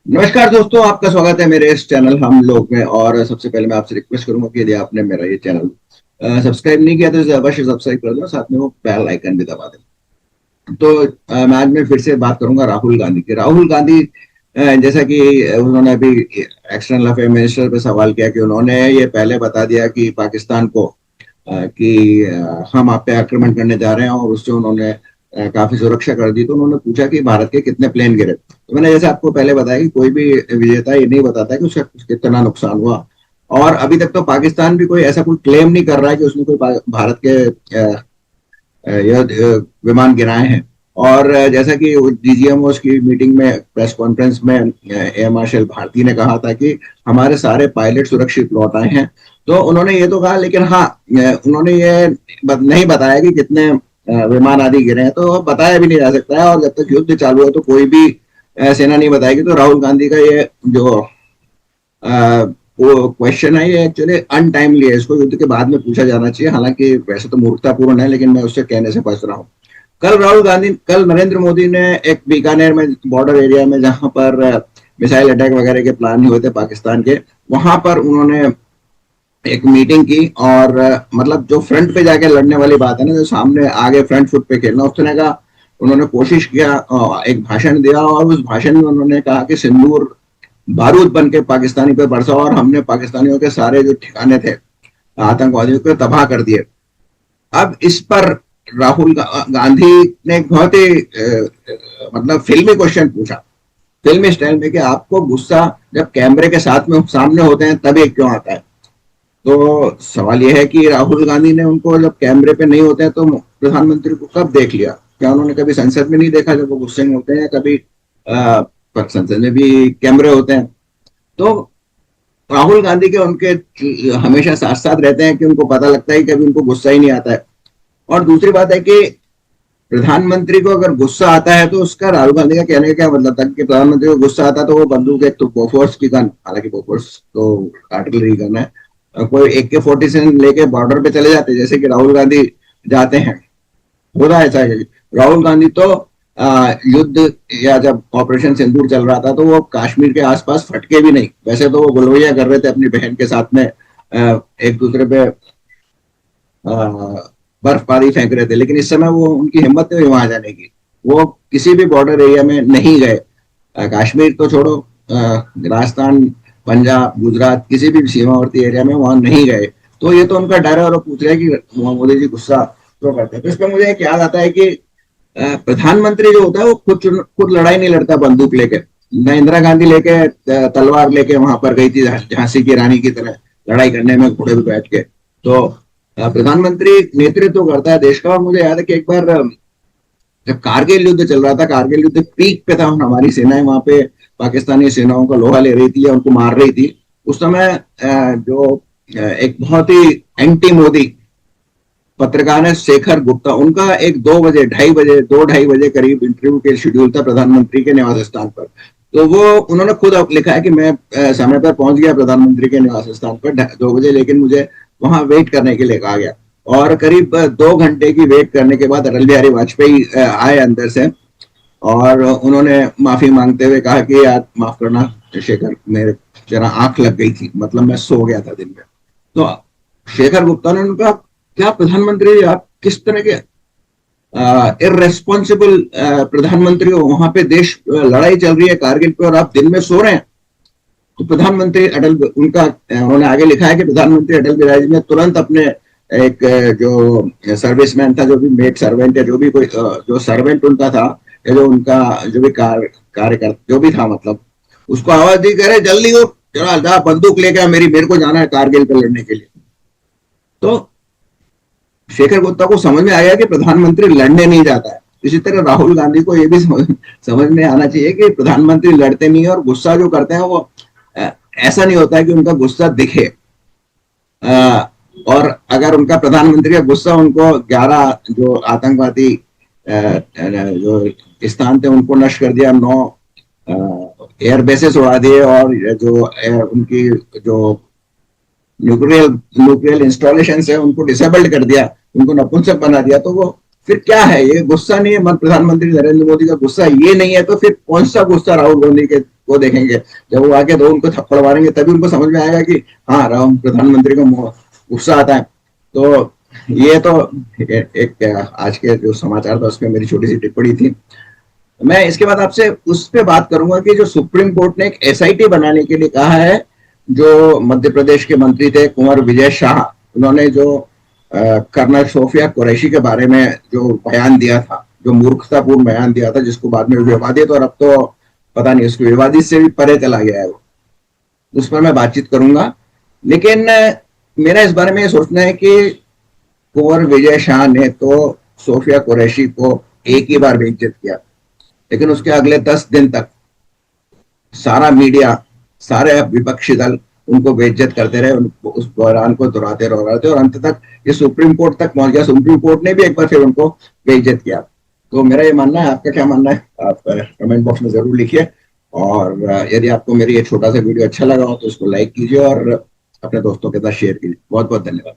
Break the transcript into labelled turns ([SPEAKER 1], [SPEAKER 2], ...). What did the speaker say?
[SPEAKER 1] नमस्कार दोस्तों, आपका स्वागत है मेरे इस चैनल हम लोग में। और सबसे पहले मैं आपसे रिक्वेस्ट करूंगा कि यदि आपने मेरा ये चैनल सब्सक्राइब नहीं किया तो इसे अवश्य सब्सक्राइब कर दो, साथ में वो बेल आइकन भी दबा दें। तो मैं आज मैं फिर से बात करूंगा राहुल गांधी की। राहुल गांधी जैसा कि उन्होंने अभी एक्सटर्नल अफेयर मिनिस्टर पे सवाल किया कि उन्होंने ये पहले बता दिया कि पाकिस्तान को कि हम आप पे आक्रमण करने जा रहे हैं, और उससे उन्होंने काफी सुरक्षा कर दी। तो उन्होंने पूछा कि भारत के कितने प्लेन गिरे। तो मैंने जैसे आपको पहले बताया कि कोई भी विजेता ये नहीं बताता कि उसका कितना नुकसान हुआ। और अभी तक तो पाकिस्तान भी कोई ऐसा कोई क्लेम नहीं कर रहा है कि उसने कोई भारत के विमान गिराए हैं। और जैसा कि डीजीएमओ की मीटिंग में, प्रेस कॉन्फ्रेंस में एयर मार्शल भारती ने कहा था कि हमारे सारे पायलट सुरक्षित लौट आए हैं। तो उन्होंने ये तो कहा, लेकिन हाँ, उन्होंने ये नहीं बताया कि कितने विमान आदि गिरे हैं। तो बताया भी नहीं जा सकता है, और जब तक युद्ध चालू है तो कोई भी सेना नहीं बताएगी। तो राहुल गांधी का ये जो वो क्वेश्चन है, ये एक्चुअली अनटाइमली है। इसको युद्ध के बाद में पूछा जाना चाहिए। हालांकि वैसे तो मूर्खतापूर्ण है, लेकिन मैं उससे कहने से बच रहा हूँ। कल नरेंद्र मोदी ने एक बीकानेर में, बॉर्डर एरिया में, जहां पर मिसाइल अटैक वगैरह के प्लान हुए थे पाकिस्तान के, वहां पर उन्होंने एक मीटिंग की। और मतलब जो फ्रंट पे जाके लड़ने वाली बात है ना, जो सामने आगे फ्रंट फुट पे खेलना, उस तरह का उन्होंने कोशिश किया। एक भाषण दिया, और उस भाषण में उन्होंने कहा कि सिंदूर बारूद बन के पाकिस्तानी पे बरसा, और हमने पाकिस्तानियों के सारे जो ठिकाने थे आतंकवादियों को तबाह कर दिए। अब इस पर राहुल गांधी ने एक बहुत ही मतलब फिल्मी क्वेश्चन पूछा, फिल्मी स्टाइल में, कि आपको गुस्सा जब कैमरे के साथ में सामने होते हैं तब एक क्यों आता है। तो सवाल यह है कि राहुल गांधी ने उनको जब कैमरे पे नहीं होते हैं तो प्रधानमंत्री को कब देख लिया? क्या उन्होंने कभी संसद में नहीं देखा जब वो गुस्से में होते हैं? कभी संसद में भी कैमरे होते हैं। तो राहुल गांधी के उनके हमेशा साथ साथ रहते हैं कि उनको पता लगता है कि कभी उनको गुस्सा ही नहीं आता है। और दूसरी बात है कि प्रधानमंत्री को अगर गुस्सा आता है तो उसका, राहुल गांधी का कहने का क्या मतलब था कि प्रधानमंत्री को गुस्सा आता तो वो बंदूक, एक तो बोफोर्स की गन, हालांकि बोफोर्स तो आर्टिलरी गन है, कोई AK-47 लेके बॉर्डर पे चले जाते जैसे कि राहुल गांधी जाते हैं। हो रहा है ऐसा है। राहुल गांधी तो युद्ध या जब ऑपरेशन सिंदूर चल रहा था तो वो कश्मीर के आसपास फटके भी नहीं। वैसे तो वो गुलवैया कर रहे थे अपनी बहन के साथ में, एक दूसरे पे बर्फबारी फेंक रहे थे, लेकिन इस समय वो, उनकी हिम्मत नहीं हुई वहां जाने की। वो किसी भी बॉर्डर एरिया में नहीं गए। कश्मीर तो छोड़ो, राजस्थान, पंजाब, गुजरात, किसी भी सीमावर्ती एरिया में वहां नहीं गए। तो ये तो उनका डर है, और वो पूछ रहे हैं कि मोदी जी गुस्सा क्यों करते हैं। तो इस पर मुझे एक याद आता है कि प्रधानमंत्री जो होता है वो खुद लड़ाई नहीं लड़ता बंदूक लेके। न इंदिरा गांधी लेके तलवार लेके वहां पर गई थी झांसी की रानी की तरह लड़ाई करने में, घोड़े पे बैठ के। तो प्रधानमंत्री नेतृत्व करता है देश का। और मुझे याद है कि एक बार जब कारगिल युद्ध चल रहा था, कारगिल युद्ध पीक पे था, हमारी सेनाएं वहां पे पाकिस्तानी सेनाओं का लोहा ले रही थी या उनको मार रही थी। उस समय जो एक बहुत ही एंटी मोदी पत्रकार है शेखर गुप्ता, उनका एक 2 बजे, 2:30 बजे, 2-2:30 बजे करीब इंटरव्यू के शेड्यूल था प्रधानमंत्री के निवास स्थान पर। तो वो उन्होंने खुद लिखा है कि मैं समय पर पहुंच गया प्रधानमंत्री के निवास स्थान पर 2 बजे, लेकिन मुझे वहां वेट करने के लिए कहा गया। और करीब 2 घंटे की वेट करने के बाद अटल बिहारी वाजपेयी आए अंदर से, और उन्होंने माफी मांगते हुए कहा कि यार माफ करना शेखर, मेरे जरा आंख लग गई थी, मतलब मैं सो गया था दिन में। तो शेखर गुप्ता ने उनका, क्या प्रधानमंत्री आप किस तरह के इरेस्पॉन्सिबल प्रधानमंत्री हो? वहां पे देश लड़ाई चल रही है कारगिल पे और आप दिन में सो रहे हैं। तो प्रधानमंत्री अटल, उनका उन्होंने आगे लिखा है कि प्रधानमंत्री अटल बिहारी ने तुरंत अपने एक जो सर्विसमैन था, जो भी मेड सर्वेंट या जो भी कोई जो सर्वेंट उनका था, या जो उनका जो भी कार्यकर्ता जो भी था, मतलब उसको आवाज दी, कह रहे जल्दी हो, चलो जा बंदूक लेके मेरे को जाना है कारगिल पे लड़ने के लिए। तो शेखर गुप्ता को समझ में आया कि प्रधानमंत्री लड़ने नहीं जाता है। इसी तरह राहुल गांधी को यह भी समझ में आना चाहिए कि प्रधानमंत्री लड़ते नहीं है, और गुस्सा जो करते हैं वो ऐसा नहीं होता है कि उनका गुस्सा दिखे। और अगर उनका प्रधानमंत्री का गुस्सा उनको 11 जो आतंकवादी जो स्थान थे उनको नष्ट कर दिया, 9 एयर बेसेस उड़ा दिए, और जो उनकी जो न्यूक्लियर न्यूक्लियर इंस्टॉलेशन है उनको डिसेबल्ड कर दिया, उनको नपुंसक बना दिया, तो वो फिर क्या है? ये गुस्सा नहीं है प्रधानमंत्री नरेंद्र मोदी का, गुस्सा ये नहीं है, तो फिर कौन सा गुस्सा राहुल गांधी के वो देखेंगे। जब वो आके दो उनको थप्पड़ मारेंगे तभी उनको समझ में आएगा कि हाँ राम प्रधानमंत्री को गुस्सा आता है। तो ये तो एक आज के जो समाचार था उसमें मेरी छोटी सी टिप्पणी थी। मैं इसके बाद आपसे उस पे बात करूंगा कि जो सुप्रीम कोर्ट ने एक एसआईटी बनाने के लिए कहा है, जो मध्य प्रदेश के मंत्री थे कुंवर विजय शाह, उन्होंने जो कर्नल सोफिया कुरैशी के बारे में जो बयान दिया था, जो मूर्खतापूर्ण बयान दिया था, जिसको बाद में विवादित और अब तो पता नहीं उसको विवादित से भी परे चला गया है वो, उस पर मैं बातचीत करूंगा। लेकिन मेरा इस बारे में ये सोचना है कि कुंवर विजय शाह ने तो सोफिया कुरैशी को एक ही बार बेइज्जत किया, लेकिन उसके अगले 10 दिन तक सारा मीडिया, सारे विपक्षी दल उनको बेइज्जत करते रहे, उनको उस बयान को दोहराते और अंत तक ये सुप्रीम कोर्ट तक पहुंच गया। सुप्रीम कोर्ट ने भी एक बार फिर उनको बेइज्जत किया। तो मेरा ये मानना है, आपका क्या मानना है? आप कमेंट बॉक्स में जरूर लिखिए। और यदि आपको मेरी ये छोटा सा वीडियो अच्छा लगा हो तो इसको लाइक कीजिए और अपने दोस्तों के साथ शेयर कीजिए। बहुत बहुत धन्यवाद।